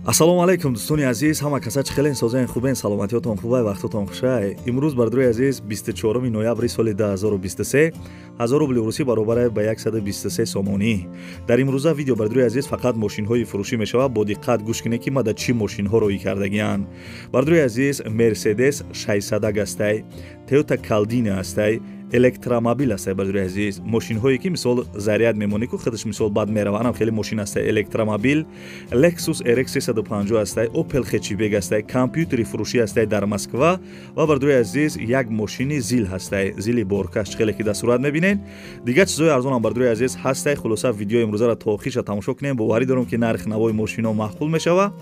Ассалому алайкум дӯстони азиз, ҳама каса чӣ хелен, созаен хубен, саломатиётон хубай, вақтотон хушай. Имрӯз бардруи азиз 24 ноябри соли 2023 1000 рубли урусӣ баробар ба 123 сомонӣ. Дар имрӯза видео бардруи азиз фақат мошинҳои фурӯшӣ мешавад. Бо диққат гӯш кинед ки ма дар чӣ мошинҳо роӣ кардагиянд. Бардруи азиз Mercedes 600 астай, Toyota Caldina астай, электромобил астай. Бардруи азиз мошинҳое ки мисол заряд мемонӣ ку худаш мисол бад мерава, анам хеле мошин астай. Электромобил Lexus RX 350 астай, Opel хечибег астай, компютери фурӯшӣ астай дар Москва ва бардруи азиз як мошини зил ҳастай. Зили боркаш хеле ки дар сурат мебинед. Дигар чизои арзон ам бардруи азиз ҳастай. Хулоса видеои имрӯзаро то охирша тамошо кунем. Боварӣ дорам ки нархи навои мошино маъқул мешава.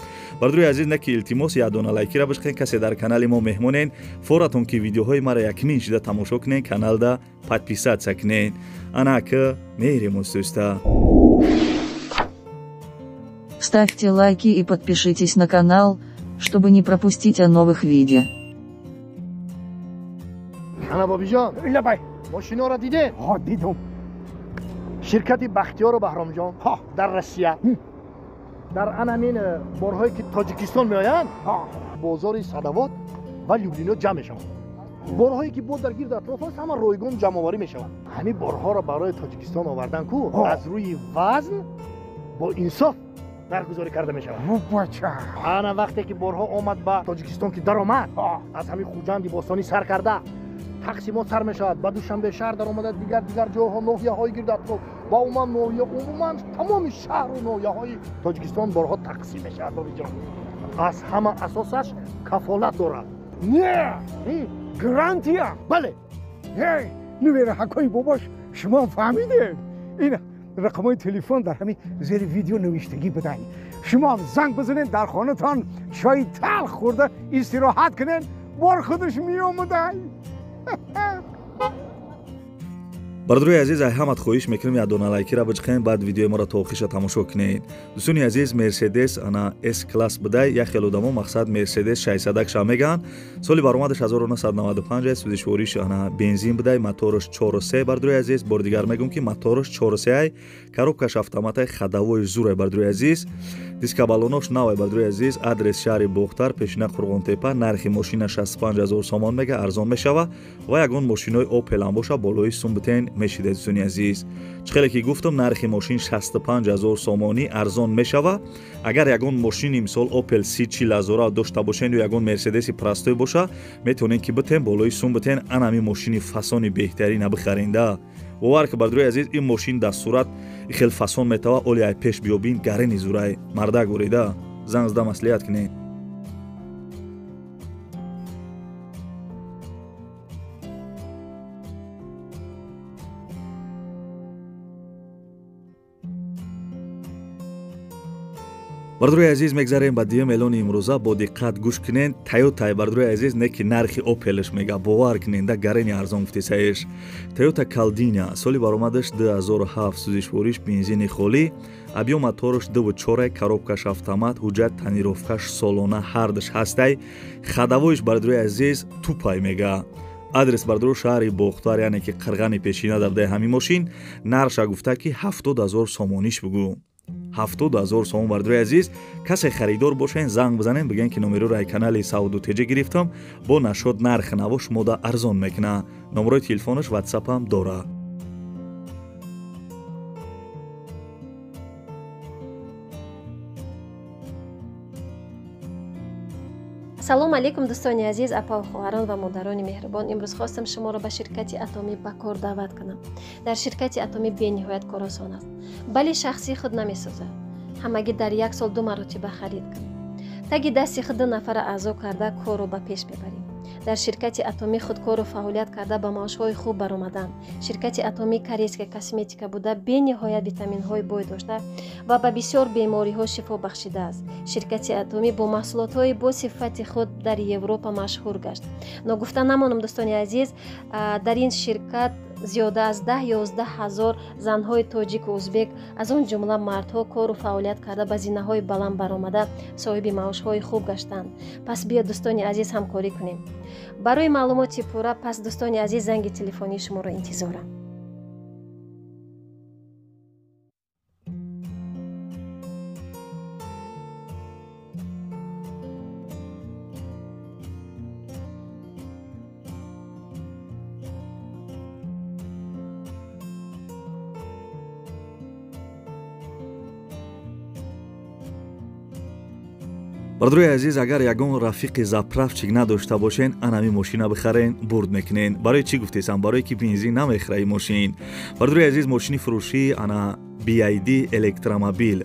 Бардруи азиз не ки илтимос я дона лайкира бишқен, касе дар канали мо меҳмонен, форатон ки видеоҳои маро якмин шида тамошо кунен, каналда подписаться кунен. Ана ки мерим устуста. Ставьте лайки и подпишитесь на канал, чтобы не пропустить о новых видео. Ана бобиҷон, илабай, мошиноро диде? Ҳо, дидум. Ширкати Бахтиёру Баҳромҷон дар Россия. Дар анамин борҳое ки Тоҷикистон меоянд, бозори Садовод ва Люблино ҷамъ мешаванд. борҳое ки бо дар гирду атроф аст, ҳама ройгон ҷамъоварӣ мешаванд. ҳамин борҳоро барои Тоҷикистон овардан ку аз рӯи вазн бо инсоф баргузорӣ карда мешавад. ана вақте ки борҳо омад ба Тоҷикистон ки даромад, аз ҳамин хуҷанди бостонӣ сар карда тақсимот сар мешавад, ба Душанбе шаҳр даромада, дигар ҷойҳо, ноҳияҳои гирду атроф ва умуман тамоми шаҳру ноҳияҳои Тоҷикистон борҳо тақсим мешавад. бобиҷон, аз ҳама асосаш кафолат дорад. Не! Гарантия! бале. Нувера ҳакои бобош шумо фаҳмидед? Ин рақамҳои телефон дар ҳамин зери видео навиштагӣ бидаҳед. Шумо занг бизанед, дар хонатон чои талх хӯрда истироҳат кунед, бор худаш меомадаҳ. бардруи азиз, ай ҳамат хоҳиш мекунем я дона лайкира биҷиқем, баъд видеои моро то охирша тамошо кунед. дӯстони азиз, Mercedes ана S класс бидай, як хел одамо мақсад Mercedes 600 ша мегӯянд. соли баромадаш 1995 сӯзишвориш ана бензин бидай, мотораш 4.3. бардруи азиз, бори дигар мегӯям ки мотораш 4.3, коробкаш автоматай, хадавоиш зурай. бардруи азиз, дискабалонош навай. бардруи азиз, адрес шаҳри Бохтар, пешина Қурғонтепа. нархи мошина 65000 сомон мега, арзон мешава ва ягон мошинои Opel ам боша, болои сум битен мешидед. дӯстони азиз, чӣ хеле ки гуфтам, нархи мошин 65000 сомонӣ арзон мешава. агар ягон мошини мисол Opel C40000 дошта бошед ё ягон Mercedes простой боша, метавонед ки битен болои сум битен, анами мошини фасони беҳтарина бихаренда. бовар ки бардруи азиз, ин мошин дар сурат хел фасон метава. оли ай пеш биёбин гарени зурай марда гӯрида, занг зда маслиҳат кунед. бардруи азиз, мегзарем ба диюм эълони имрӯза. бо диққат гӯш кунед. Toyota бардруи азиз, не ки нархи Opelш мега, бовар кунед, гарени арзон гуфтисаеш. Toyota Caldina соли баромадаш 2007, сӯзишвориш бензини холӣ, объём мотораш 2.4, коробкаш автомат, ҳуҷҷат танировкаш солона ҳардаш ҳастай. хадавоиш бардруи азиз тупай мега. адрес бардруи шаҳри Бохтар, яъне ки қирғани пешина дар даи ҳамин мошин. нарша гуфта ки 70000 сомониш бугӯ. 70000 сомон. бардруи азиз, касе харидор бошен, занг бизанен, бигӯен ки номерои рай канали Сауду Теҷа гирифтам, бо нашод нархи наво шумода арзон мекуна. номерои телефонаш ватсапам дора. салому алейкум дӯстони азиз, апа хоҳарон ва модарони меҳрубон. имрӯз хостам шуморо ба ширкати Атоми ба кор даъват кунам. дар ширкати Атоми бениҳоят коросон аст, бали шахсӣ худ намесозад. ҳамагӣ дар як сол 2 маротиба харид кун. таги дасти худ 2 нафара аъзо карда корро ба пеш мебарем. дар ширкати Атоми худкору фаъолият карда ба маошҳои хуб баромаданд. ширкати Атоми корейская косметика буда бениҳоят витаминҳои бой дошта ва ба бисёр бемориҳо шифо бахшидааст. ширкати Атоми бо маҳсулотҳои бо сифати худ дар Европа машҳур гашт. ногуфта намонам дӯстони азиз, дар ин ширкат зиёда аз 10-11 ҳазор занҳои тоҷику ӯзбек, аз он ҷумла мардҳо кору фаъолият карда ба зинаҳои баланд баромада соҳиби маошҳои хуб гаштанд. пас биё дӯстони азиз ҳамкорӣ кунем. барои маълумоти пурра, пас дӯстони азиз занги телефонии шуморо интизорам. бардруи азиз, агар ягон рафиқи заправчик надошта бошен, анами мошина бихарен, бурд мекунен. барои чӣ гуфтесам? барое ки бензин намехӯрад мошин. бардруи азиз, мошини фурӯшӣ ана BID электромобил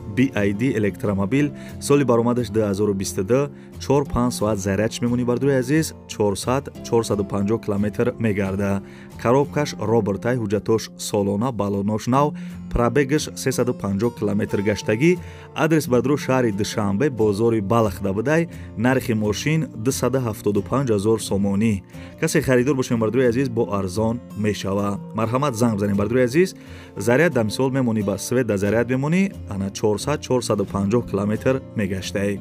соли баромадаш 2022 4-5 соат зарядш мемонӣ. бардруи азиз, 400-450 километр мегарда. коробкаш робертай, ҳуҷҷатош солона, балонош нав, пробегаш 350 километр гаштагӣ. адрес бардруи шаҳри душанбе, бозори балахда будай. нархи мошин 275 000 сомонӣ. касе харидор бошем бардруи азиз, бо арзон мешава. марҳамат, занг бизанем бардруи азиз. заряд дар мисол мемонӣ ба свет да заряд мемонӣ, ана 400-450 километр мегаштай.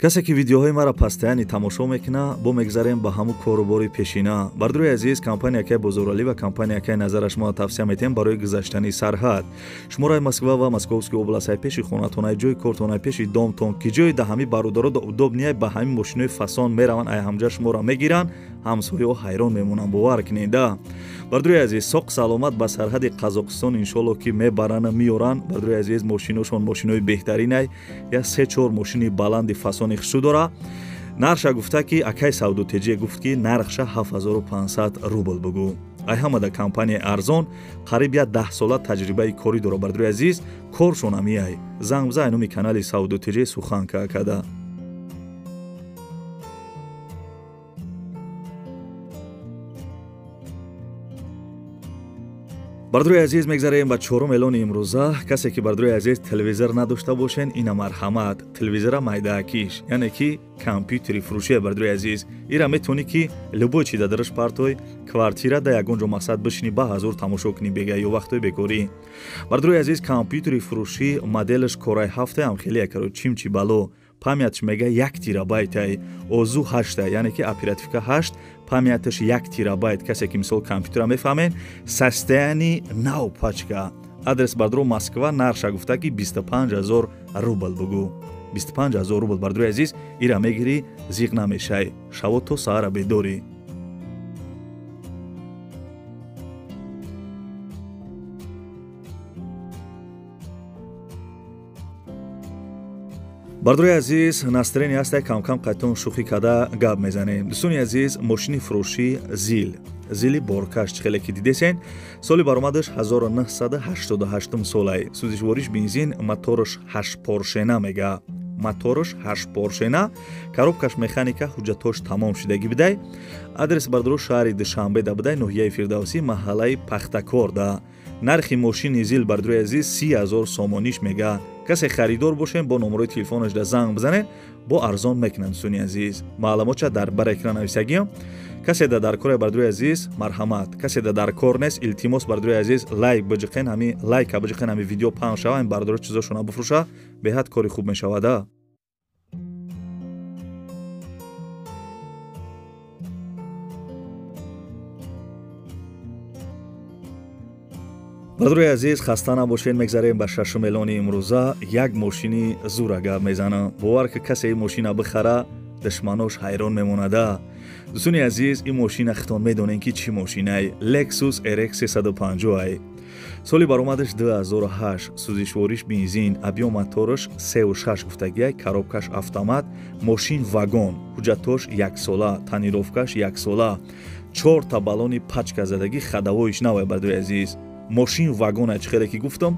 касе ки видеоҳои мара пастаяни тамошо мекуна, бо мегзарем ба ҳамун корубори пешина. бардруи азиз, компаниякаи бозоралӣ ва компаниякаи назараш мо тавсия метем барои гузаштани сарҳад. шумораи Москва ва Московскии област ай пеши хонатон, ай ҷои кортон, ай пеши домтон, ки ҷои да ҳами бародаро да удобнияй ба ҳамин мошинои фасон мераванд, ай ҳамҷа шуморо мегиранд, ҳамсояҳо ҳайрон мемонанд. бовар кунед да. бардруи азиз, соқ саломат ба сарҳади Қазоқистон иншоалло ки мебаранд, миёранд. бардруи азиз, мошиношон мошинои беҳтаринай, я 3-4 мошини баланди фасони хушу дора. нарша гуфта ки акай савдотеҷие гуфт ки нархша 7500 рубл бугу. ай ҳамада компания арзон, қариб я 10 сола таҷрибаи корӣ дора. бардруи азиз, коршон амияй. занг бизан номи канали савдотеҷие сухан када. бардруи азиз, мегзарем ба чорум эълони имрӯза. касе ки бардруи азиз телевизор надошта бошен, ина марҳамат. телевизора майдаакиш, яъне ки компютери фурӯшие. бардруи азиз, ира метавонӣ ки любой чиз дараш партои квартира да ягон ҷо мақсад бишини ба ҳазур тамошо кунӣ бега ё вақтои бекорӣ. бардруи азиз, компютери фурӯшӣ моделаш кораи 7 ам хеле якаро чимчи бало. памятш мега 1 терабайтай, озу 8, яъне ки оперативка 8, памяташ 1 терабайт. касе ки мисол компютера мефаҳмен, состоянии нав пачка. адрес бардруи Москва, нарша гуфта ки 25000 рубл бугу. 25000 рубл бардруи азиз, ира мегирӣ, зиқ намешай. шаво то саҳара бедорӣ. бардруи азиз, настроение ҳастай камкам қайтон шӯхӣ када гап мезанем. дӯстони азиз, мошини фурӯшӣ зили боркаш хеле ки дидесен, соли баромадаш 1988 солай. сӯзишвориш бензин, мотораш 8 поршена мега. мотораш 8 поршена, коробкаш механика, ҳуҷҷатош тамом шудагӣ бидай. адрес бардруи шаҳри душанбе да бидай, ноҳияи фирдавсӣ, маҳаллаи пахтакор да. нархи мошини зил бардруи азиз 30000 сомониш мега. касе харидор бошем, бо номерои телефонаш да занг бизанед, бо арзон мекунанд. дӯстони азиз, маълумотша дар бар экран нависагиам. касе да дар кор бардруи азиз, марҳамат. касе да дар кор нест, илтимос бардруи азиз, лайк биҷиқен, ҳами лайка биҷиқен, ҳами видео паҳн шава, ин бардорӣ чизошона бифурӯша, беҳад кори хуб мешавада. бардруи азиз, хаста набошед. мегзарем ба шашум эълони имрӯза. як мошини зура гап мезанам. бовар ки касе ин мошина бихара, душманош ҳайрон мемонада. дӯстони азиз, ин мошина хитон медонем ки чӣ мошинай? Lexus RX 350 ай. соли баромадаш 2008, сӯзишвориш бензин, объём мотораш 3.6 гуфтагиай, коробкаш автомат, мошин вагон, ҳуҷҷатош 1 сола, танировкаш 1 сола, 4 та балони пачка задагӣ, хадавоиш навай. бардруи азиз, мошин вагона чихеле ки гуфтам.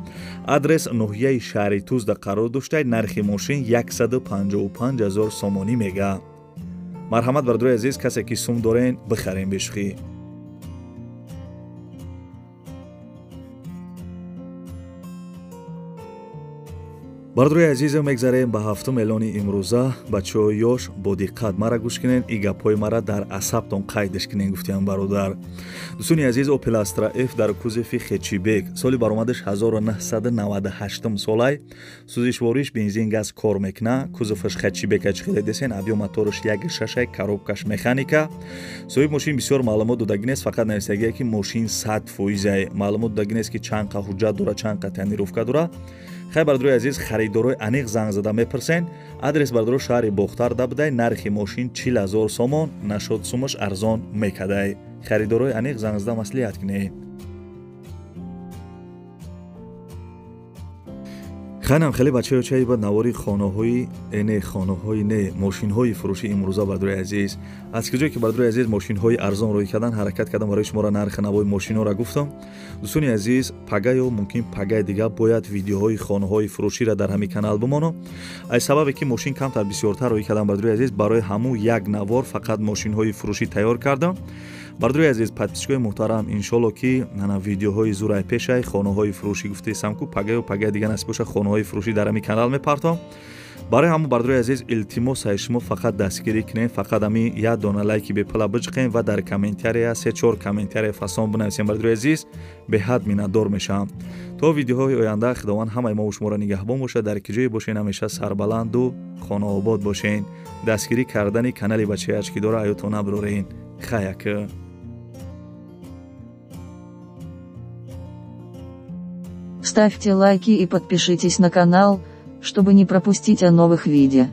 адрес ноҳияи шаҳри Тузда қарор доштай. нархи мошин 155000 сомонӣ мега. марҳамат бардруи азиз, касе ки сум дорен бихарем бешухӣ. бардруи азизам, мегзарем ба ҳафтум эълони имрӯза. бачаҳои ёш, бо диққат мара гӯш кунен, и гапҳои мара дар асабтон қайдаш кунен, гуфтиям бародар. дӯстони азиз, Opel Astra F дар кузофи хечибек, соли баромадаш 1998 солай. сӯзишвориш бензин газ кор мекуна, кузофаш хечибека чихеле десен, объём мотораш 1.6, коробкаш механика. соҳиби мошин бисёр маълумот додагӣ нест, фақат нависагие ки мошин 100%. маълумот додагӣ нест ки чанд қа ҳуҷҷат дора, чанд қа танировка дора. хай бардруи азиз, харидорои аниқ занг зада мепурсен. адрес бардруи шаҳри Бохтар да бидай, нархи мошин 40000 сомон, нашод сумаш арзон мекадай. харидорои аниқ занзда маслиҳат кунед. ханам хеле бачаҳо чаи ба навори хонаҳои мошинҳои фурӯши имрӯза бардури азиз, аз киҷое ки бардури азиз мошинҳои арзон рӯй кардан ҳаракат кардам барои шуморо нархи навои мошинҳоро гуфтам. дӯстони азиз, пага ё мумкин пагаи дигар бояд видеоҳои хонаҳои фурӯширо дар ҳамин канал бимонам. аз сабабе ки мошин камтар бисёртар рӯй кардан бардури азиз, барои ҳамун як навор фақат мошинҳои фурӯшӣ тайёр кардам. бардури азиз, подписчикои муҳтарам, иншолло ки нана видеоҳои зурай пешай хонаҳои фурӯшӣ гуфтаисам ку пага ё пагаи дигар насиб боша хонаҳои фурӯшӣ дар ҳамин канал мепартом. барои ҳамон бардури азиз, илтимосаи шумо фақат дастгирӣ кунед, фақат ҳамин як дона лайки бепала биҷиқен ва дар комментария 3-4 комментария фасон бинависем. бардури азиз, беҳад миннатдор мешавам. то видеоҳои оянда худованд ҳамаи мо шуморо нигаҳбон бошад. дар ки ҷое бошен, ҳамеша сарбаланду хонаобод бошен. дастгирӣ кардани канали бачаи ачкидора аётон набирорен. хаяка. Ставьте лайки и подпишитесь на канал, чтобы не пропустить о новых видео.